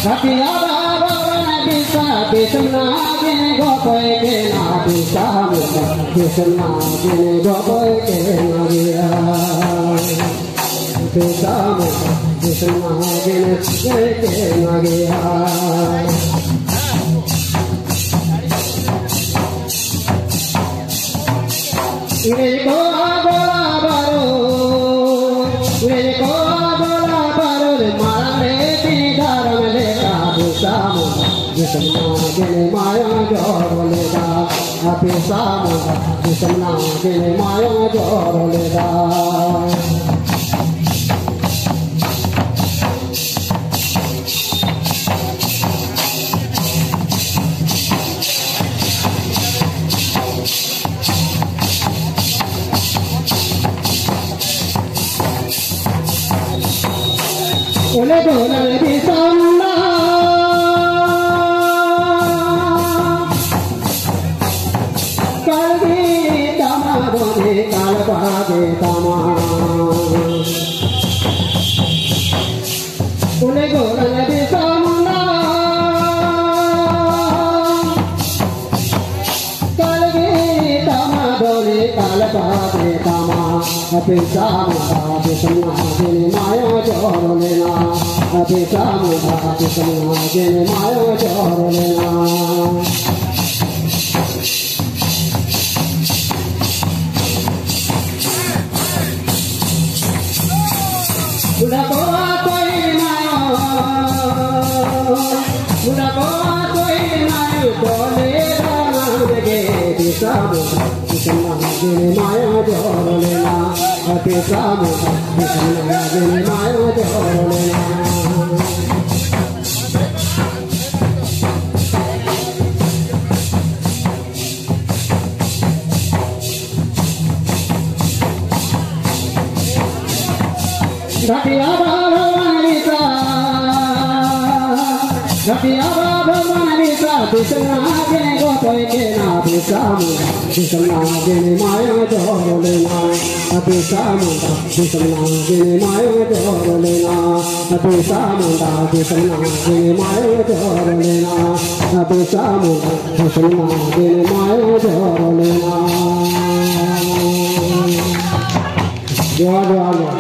Rakia Baba Bisa Bisna Gene Gopoy Gena Bisa Bisna Gene Gopoy Gena Gia Bisa Bisna Gene Gia Ire ko bola baro, ire ko bola baro, mare ti dharam le abisam, jisna gene maya jor le da, abisam, jisna gene maya jor le da. Ole dona di samna, kalbi dama done kalba de dama. Ole dona di samna, kalbi dama done kalba de dama. Abisam abisam gene maya jor lena, abisam abisam gene maya jor lena. Buda ko koi nayo, buda ko koi nayo, dole dana dege abisam abisam gene maya jor lena. Abisam abisam gene maya jor lena. Rakia Baba Bisa, Rakia Baba Bisa, Bisna Gene Gopoy Gena Bisam, Bisna Gene Maya jor lena, Bisam, Bisna Gene Maya jor lena, Bisam, Bisna Gene Maya jor lena, Bisam, Bisna Gene Maya jor lena. Dua.